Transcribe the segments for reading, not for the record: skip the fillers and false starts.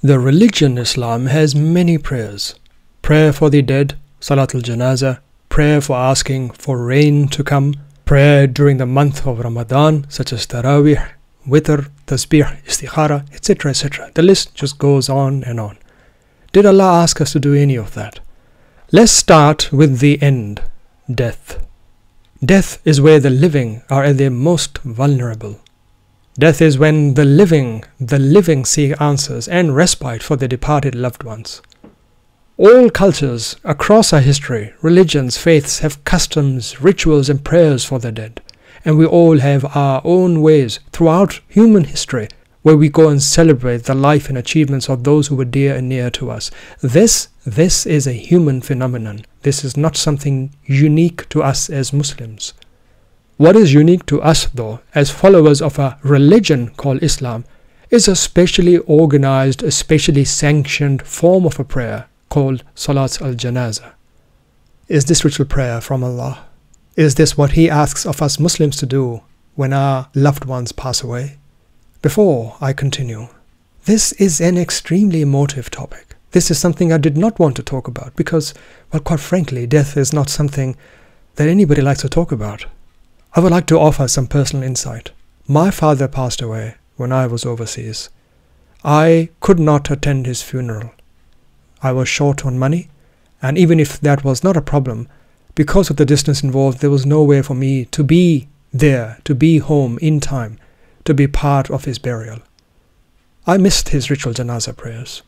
The religion Islam has many prayers. Prayer for the dead, Salat al-janaza, prayer for asking for rain to come, prayer during the month of Ramadan, such as Tarawih, Witr, Tasbih, Istikhara, etc., etc. The list just goes on and on. Did Allah ask us to do any of that? Let's start with the end, death. Death is where the living are at their most vulnerable. Death is when the living seek answers and respite for their departed loved ones. All cultures across our history, religions, faiths have customs, rituals and prayers for the dead. And we all have our own ways throughout human history where we go and celebrate the life and achievements of those who were dear and near to us. This is a human phenomenon. This is not something unique to us as Muslims. What is unique to us, though, as followers of a religion called Islam, is a specially organized, a specially sanctioned form of a prayer called Salat al-janaza. Is this ritual prayer from Allah? Is this what He asks of us Muslims to do when our loved ones pass away? Before I continue, this is an extremely emotive topic. This is something I did not want to talk about because, well, quite frankly, death is not something that anybody likes to talk about. I would like to offer some personal insight. My father passed away when I was overseas. I could not attend his funeral. I was short on money, and even if that was not a problem, because of the distance involved, there was no way for me to be there, to be home in time, to be part of his burial. I missed his ritual janaza prayers.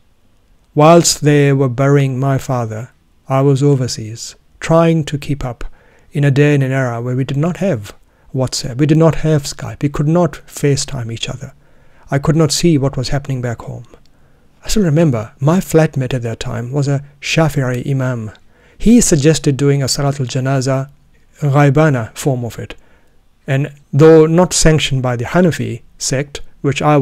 Whilst they were burying my father, I was overseas, trying to keep up in a day and an era where we did not have WhatsApp, we did not have Skype, we could not FaceTime each other. I could not see what was happening back home. I still remember my flatmate at that time was a Shafi'i Imam. He suggested doing a Salat al-janaza, ghaibana form of it. And though not sanctioned by the Hanafi sect, which I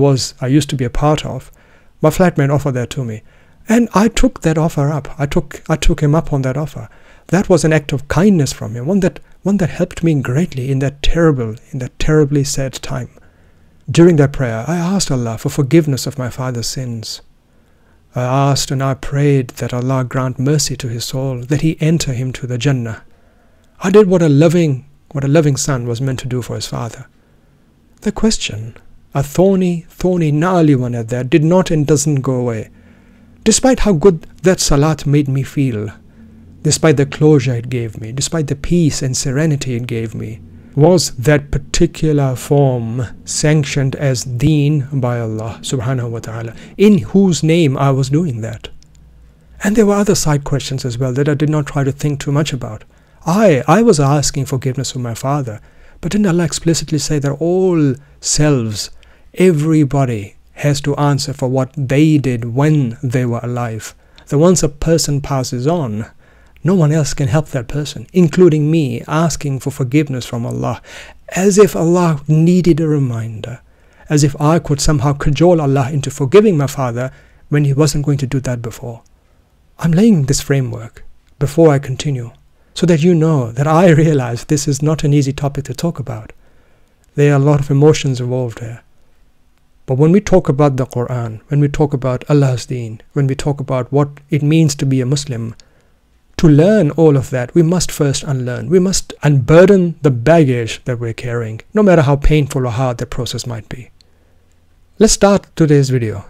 used to be a part of, my flatmate offered that to me. And I took that offer up. I took him up on that offer. That was an act of kindness from him, one that helped me greatly in that terribly sad time. During that prayer, I asked Allah for forgiveness of my father's sins. I asked and I prayed that Allah grant mercy to his soul, that He enter him to the Jannah. I did what a loving son was meant to do for his father. The question, a thorny, gnarly one at that, did not and doesn't go away. Despite how good that salat made me feel, despite the closure it gave me, despite the peace and serenity it gave me, was that particular form sanctioned as deen by Allah subhanahu wa ta'ala, in whose name I was doing that? And there were other side questions as well that I did not try to think too much about. I was asking forgiveness from my father, but didn't Allah explicitly say that all selves, everybody has to answer for what they did when they were alive? That once a person passes on, no one else can help that person, including me, asking for forgiveness from Allah, as if Allah needed a reminder, as if I could somehow cajole Allah into forgiving my father when He wasn't going to do that before. I'm laying this framework before I continue, so that you know that I realize this is not an easy topic to talk about. There are a lot of emotions involved here. But when we talk about the Quran, when we talk about Allah's deen, when we talk about what it means to be a Muslim, to learn all of that, we must first unlearn. We must unburden the baggage that we're carrying, no matter how painful or hard the process might be. Let's start today's video.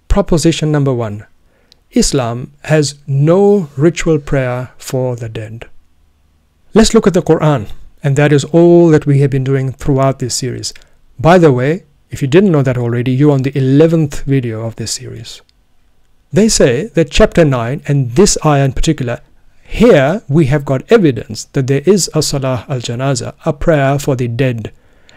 Proposition number 1. Islam has no ritual prayer for the dead. Let's look at the Quran, and that is all that we have been doing throughout this series. By the way, if you didn't know that already, you're on the 11th video of this series. They say that chapter 9, and this ayah in particular, here we have got evidence that there is a Salah al-janaza, a prayer for the dead.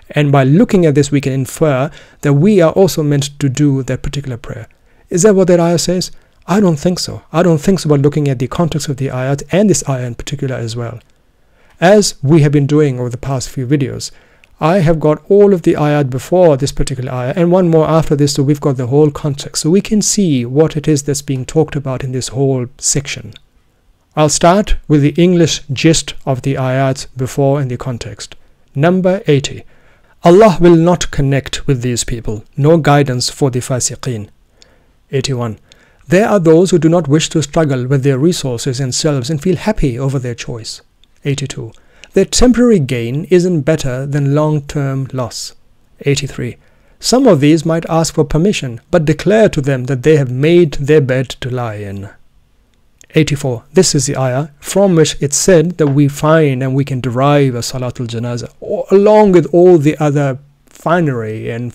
And by looking at this, we can infer that we are also meant to do that particular prayer. Is that what that ayah says? I don't think so. I don't think so by looking at the context of the ayat and this ayah in particular as well. As we have been doing over the past few videos, I have got all of the ayat before this particular ayah and one more after this, so we've got the whole context. So we can see what it is that's being talked about in this whole section. I'll start with the English gist of the ayats before in the context. Number 80. Allah will not connect with these people, no guidance for the fasiqeen. 81. There are those who do not wish to struggle with their resources and selves and feel happy over their choice. 82. Their temporary gain isn't better than long-term loss. 83. Some of these might ask for permission, but declare to them that they have made their bed to lie in. 84. This is the ayah from which it's said that we find and we can derive a Salatul Janaza, along with all the other finery and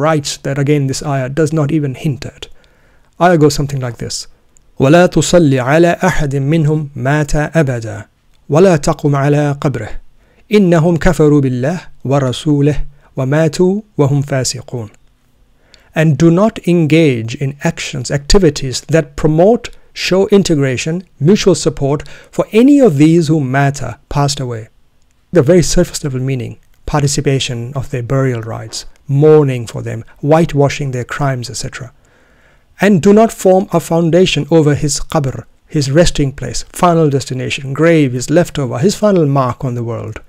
rites that again this ayah does not even hint at. Ayah goes something like this. وَلَا تُصَلِّ عَلَىٰ أَحَدٍ مِّنْهُمْ مَاتَ أَبَدًا وَلَا تَقُمْ عَلَىٰ قَبْرِهِ إِنَّهُمْ كَفَرُوا بِاللَّهِ وَرَسُولِهِ وَمَاتُوا وَهُمْ فَاسِقُونَ. And do not engage in actions, activities that promote, show integration, mutual support for any of these who matter, passed away. The very surface level meaning, participation of their burial rites, mourning for them, whitewashing their crimes, etc. And do not form a foundation over his qabr, his resting place, final destination, grave, his leftover, his final mark on the world.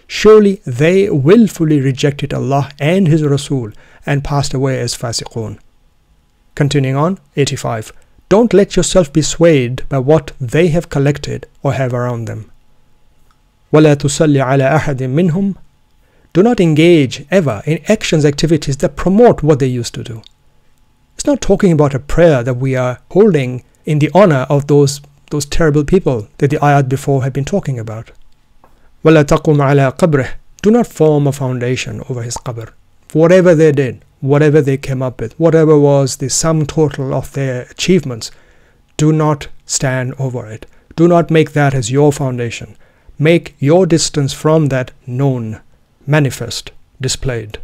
Surely they willfully rejected Allah and His Rasul and passed away as fasiqun. Continuing on, 85. Don't let yourself be swayed by what they have collected or have around them. وَلَا تُصَلِّ عَلَىٰ أَحَدٍ مِّنْهُمْ. Do not engage ever in actions, activities that promote what they used to do. It's not talking about a prayer that we are holding in the honor of those terrible people that the ayat before have been talking about. وَلَا تَقُمْ عَلَىٰ قَبْرِهِ. Do not form a foundation over his qabr. Whatever they did, whatever they came up with, whatever was the sum total of their achievements, do not stand over it. Do not make that as your foundation. Make your distance from that known, manifest, displayed.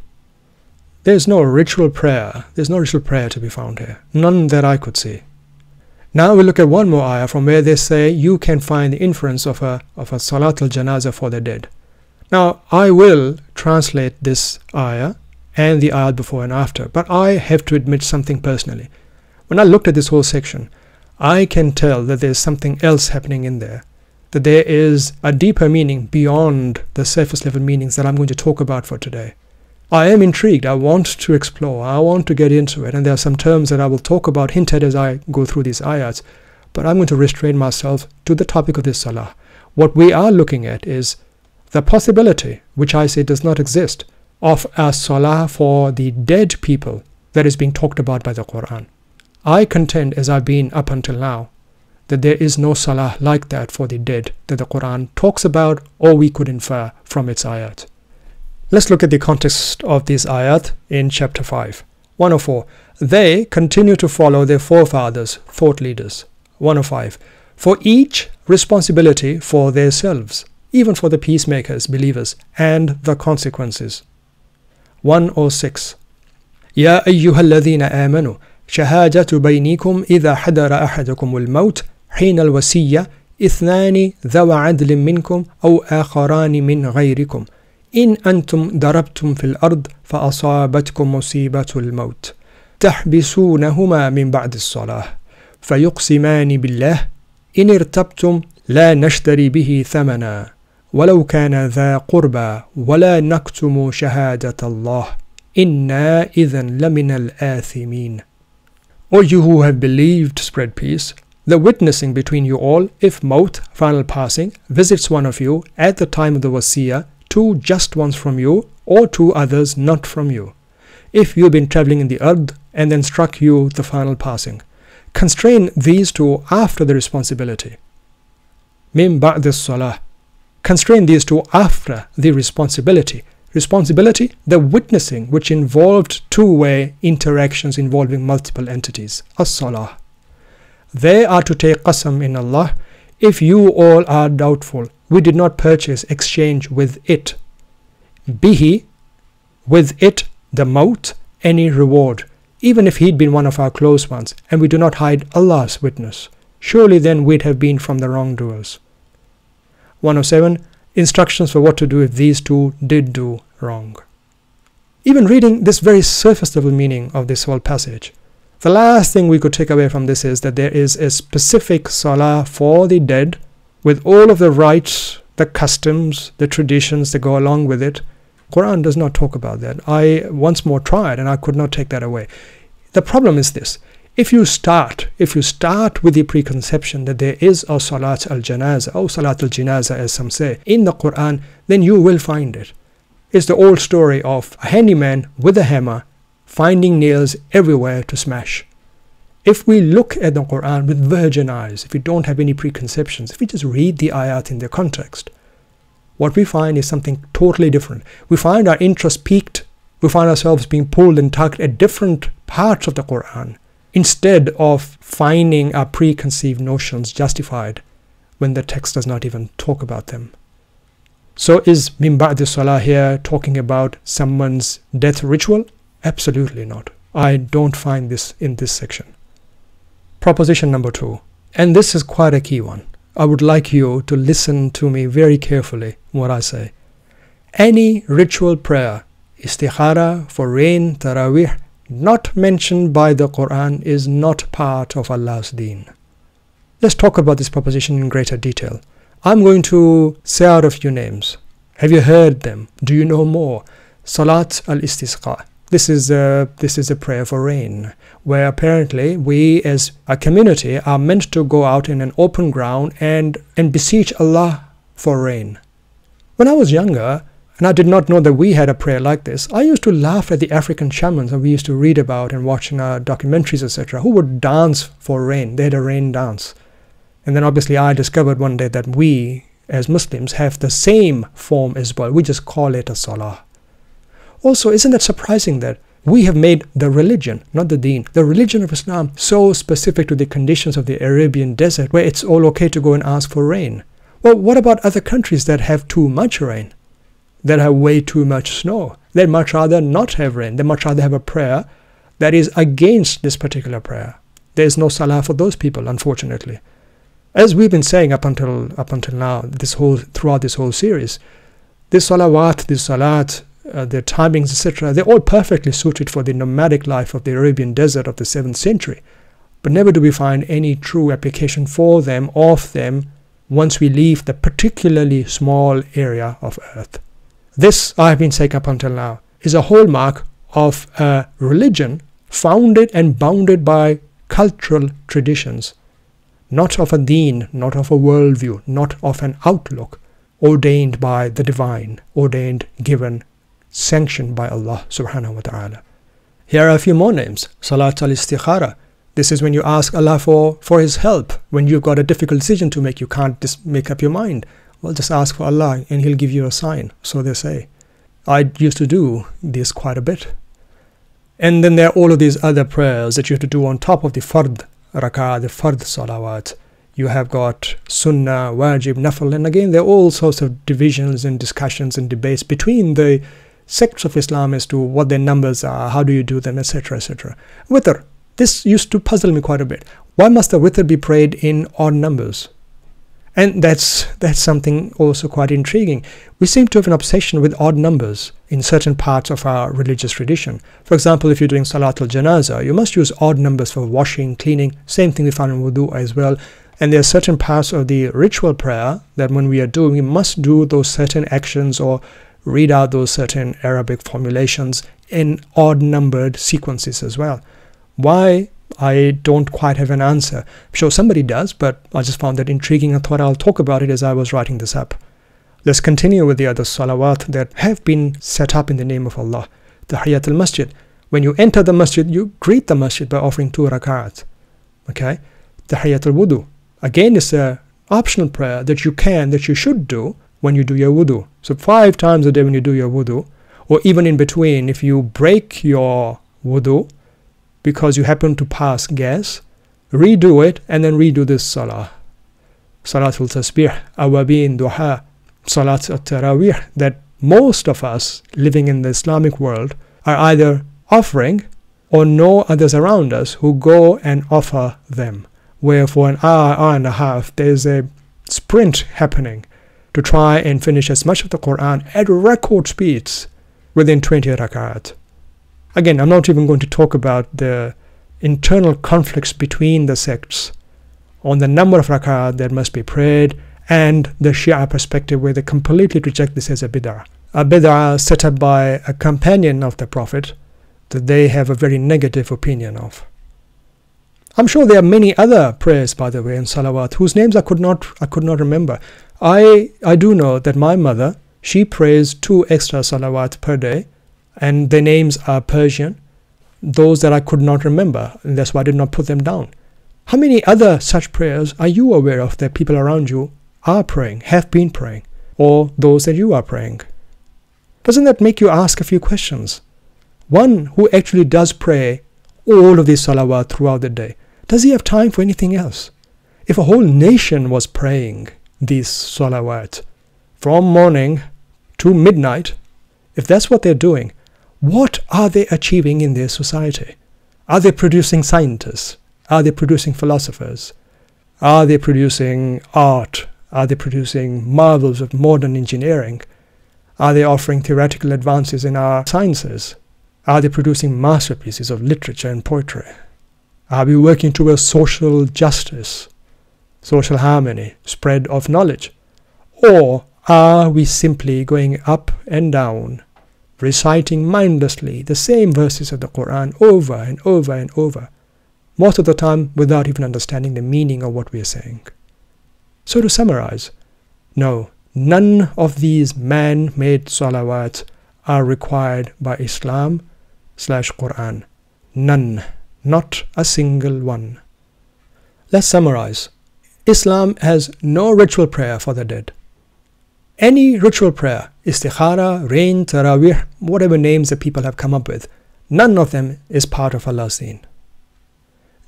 There's no ritual prayer. There's no ritual prayer to be found here. None that I could see. Now we look at one more ayah from where they say you can find the inference of a Salatul Janaza for the dead. Now I will translate this ayah and the ayat before and after, but I have to admit something personally. When I looked at this whole section, I can tell that there's something else happening in there, that there is a deeper meaning beyond the surface level meanings that I'm going to talk about for today. I am intrigued. I want to explore. I want to get into it, and there are some terms that I will talk about, hint at as I go through these ayats, but I'm going to restrain myself to the topic of this salah. What we are looking at is the possibility, which I say does not exist, of a salah for the dead people that is being talked about by the Quran. I contend, as I've been up until now, that there is no salah like that for the dead that the Quran talks about, or we could infer from its ayat. Let's look at the context of these ayat in chapter 5. 104. They continue to follow their forefathers, thought leaders. 105. For each responsibility for themselves, even for the peacemakers, believers, and the consequences. 106. يا أيها الذين آمنوا شهادة بينكم إذا حضر أحدكم الموت حين الوصية اثنان ذوى عدل منكم أو آخران من غيركم إن أنتم ضربتم في الأرض فأصابتكم مصيبة الموت تحبسونهما من بعد الصلاة فيقسمان بالله إن ارتبتم لا نشتري به ثمنا ولو كان ذا قربى ولا نكتم شهادة الله إنا إذن لمن الآثمين. O you who have believed, spread peace, the witnessing between you all, if maut, final passing, visits one of you at the time of the wasiyah, two just ones from you, or two others not from you. If you have been traveling in the ard, and then struck you the final passing, constrain these two after the responsibility. Min ba'd as-salah. Constrain these two after the responsibility. Responsibility, the witnessing, which involved two-way interactions involving multiple entities. As-salah. They are to take qasam in Allah. If you all are doubtful, we did not purchase, exchange with it. Bihi, with it, the maut, any reward, even if he'd been one of our close ones, and we do not hide Allah's witness. Surely then we'd have been from the wrongdoers. 107. Instructions for what to do if these two did do wrong. Even reading this very surface level meaning of this whole passage, the last thing we could take away from this is that there is a specific salah for the dead with all of the rites, the customs, the traditions that go along with it. Quran does not talk about that. I once more tried and I could not take that away. The problem is this. If you start with the preconception that there is a Salat al-Janaza, or Salat al-Janaza as some say, in the Quran, then you will find it. It's the old story of a handyman with a hammer finding nails everywhere to smash. If we look at the Quran with virgin eyes, if we don't have any preconceptions, if we just read the ayat in their context, what we find is something totally different. We find our interest piqued. We find ourselves being pulled and tugged at different parts of the Quran, instead of finding our preconceived notions justified when the text does not even talk about them. So is min ba'di salah here talking about someone's death ritual? Absolutely not. I don't find this in this section. Proposition number 2, and this is quite a key one. I would like you to listen to me very carefully what I say. Any ritual prayer, Istikhara for rain, Tarawih, not mentioned by the Quran is not part of Allah's deen. Let's talk about this proposition in greater detail. I'm going to say out a few names. Have you heard them? Do you know more? Salat al-Istikhara. This is a prayer for rain, where apparently we as a community are meant to go out in an open ground and beseech Allah for rain. When I was younger, and I did not know that we had a prayer like this, I used to laugh at the African shamans that we used to read about and watch in our documentaries, etc., who would dance for rain. They had a rain dance. And then obviously I discovered one day that we as Muslims have the same form as well. We just call it a salah. Also, isn't it surprising that we have made the religion, not the deen, the religion of Islam so specific to the conditions of the Arabian desert, where it's all okay to go and ask for rain? Well, what about other countries that have too much rain, that have way too much snow? They'd much rather not have rain. They'd much rather have a prayer that is against this particular prayer. There is no salah for those people, unfortunately. As we've been saying up until now, throughout this whole series, this salawat, this salat, their timings, etc., they're all perfectly suited for the nomadic life of the Arabian desert of the 7th century. But never do we find any true application for them, of them, once we leave the particularly small area of earth. This, I've been saying up until now, is a hallmark of a religion founded and bounded by cultural traditions, not of a deen, not of a worldview, not of an outlook, ordained by the divine, ordained, given, sanctioned by Allah subhanahu wa ta'ala. Here are a few more names. Salat al-Istikhara. This is when you ask Allah for His help. When you've got a difficult decision to make, you can't just make up your mind. Well, just ask for Allah and He'll give you a sign, so they say. I used to do this quite a bit. And then there are all of these other prayers that you have to do on top of the fard rak'ah, the fard salawat. You have got sunnah, wajib, nafil, and again there are all sorts of divisions and discussions and debates between the sects of Islam as to what their numbers are, how do you do them, etc., etc. Witr. This used to puzzle me quite a bit. Why must the witr be prayed in odd numbers? And that's something also quite intriguing. We seem to have an obsession with odd numbers in certain parts of our religious tradition. For example, if you're doing Salat al-Janaza, you must use odd numbers for washing, cleaning. Same thing we found in wudu as well. And there are certain parts of the ritual prayer that when we are doing, we must do those certain actions or read out those certain Arabic formulations in odd numbered sequences as well. Why? I don't quite have an answer. I'm sure somebody does, but I just found that intriguing and thought I'll talk about it as I was writing this up. Let's continue with the other salawat that have been set up in the name of Allah. Tahiyyat al-Masjid. When you enter the masjid, you greet the masjid by offering 2 rak'at. Okay? Tahiyyat al-Wudu. Again, it's an optional prayer that you should do when you do your wudu. So 5 times a day when you do your wudu, or even in between, if you break your wudu because you happen to pass gas, redo it and then redo this salah. Salatul Tasbih, Awabin, Duha, Salat al-Tarawih, that most of us living in the Islamic world are either offering or know others around us who go and offer them, where for an hour and a half there's a sprint happening to try and finish as much of the Quran at record speeds within 20 rak'at. Again, I'm not even going to talk about the internal conflicts between the sects on the number of rak'at that must be prayed, and the Shia perspective where they completely reject this as a bid'ah. A bid'ah set up by a companion of the Prophet that they have a very negative opinion of. I'm sure there are many other prayers, by the way, in salawat, whose names I could not remember. I do know that my mother, she prays 2 extra salawat per day, and their names are Persian, those that I could not remember, and that's why I did not put them down. How many other such prayers are you aware of that people around you are praying, have been praying, or those that you are praying? Doesn't that make you ask a few questions? One who actually does pray all of these salawat throughout the day, does he have time for anything else? If a whole nation was praying these salawat from morning to midnight, if that's what they're doing, what are they achieving in their society? Are they producing scientists? Are they producing philosophers? Are they producing art? Are they producing marvels of modern engineering? Are they offering theoretical advances in our sciences? Are they producing masterpieces of literature and poetry? Are we working towards social justice, social harmony, spread of knowledge? Or are we simply going up and down, reciting mindlessly the same verses of the Quran over and over and over, most of the time without even understanding the meaning of what we are saying? So to summarize, no, none of these man-made salawat are required by Islam/Quran. None. Not a single one. Let's summarize. Islam has no ritual prayer for the dead. Any ritual prayer, Istikhara, rain, Tarawih, whatever names that people have come up with, none of them is part of Allah's deen.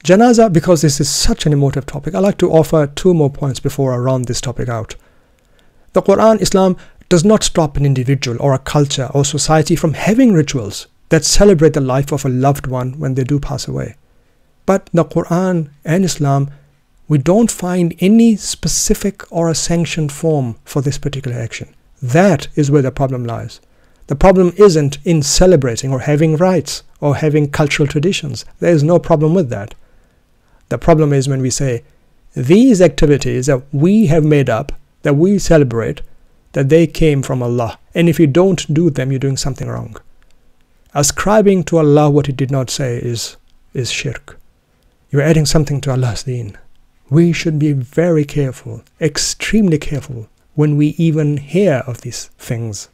Janaza, because this is such an emotive topic, I'd like to offer 2 more points before I round this topic out. The Quran, Islam, does not stop an individual or a culture or society from having rituals that celebrate the life of a loved one when they do pass away. But the Quran and Islam, we don't find any specific or a sanctioned form for this particular action. That is where the problem lies. The problem isn't in celebrating or having rites or having cultural traditions. There is no problem with that. The problem is when we say, these activities that we have made up, that we celebrate, that they came from Allah, and if you don't do them, you're doing something wrong. Ascribing to Allah what He did not say is shirk. You're adding something to Allah's deen. We should be very careful, extremely careful, when we even hear of these things.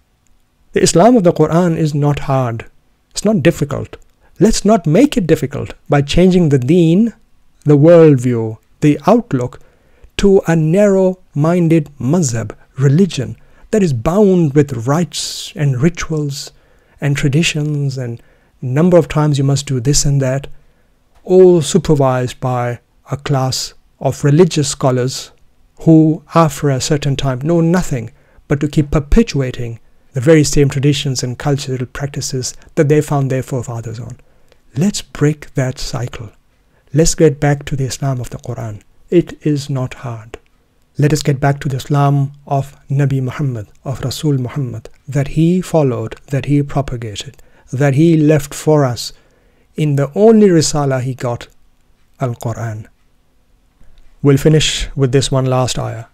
The Islam of the Quran is not hard. It's not difficult. Let's not make it difficult by changing the deen, the worldview, the outlook, to a narrow-minded mazhab, religion, that is bound with rites and rituals and traditions, and number of times you must do this and that, all supervised by a class of religious scholars who, after a certain time, know nothing but to keep perpetuating the very same traditions and cultural practices that they found their forefathers on. Let's break that cycle. Let's get back to the Islam of the Quran. It is not hard. Let us get back to the Islam of Nabi Muhammad, of Rasul Muhammad, that he followed, that he propagated, that he left for us in the only Risala he got, Al-Quran. We'll finish with this one last ayah.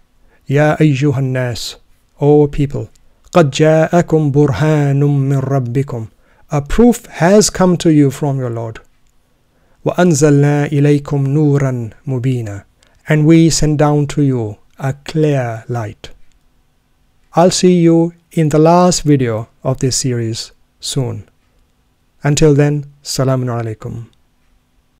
Ya ayyuhan nas, O people, قَدْ جَاءَكُمْ بُرْهَانٌ مِّن رَبِّكُمْ. A proof has come to you from your Lord. وَأَنزَلْنَا إِلَيْكُمْ نُورًا مُبِينًا. And we send down to you a clear light. I'll see you in the last video of this series soon. Until then, Assalamu alaikum.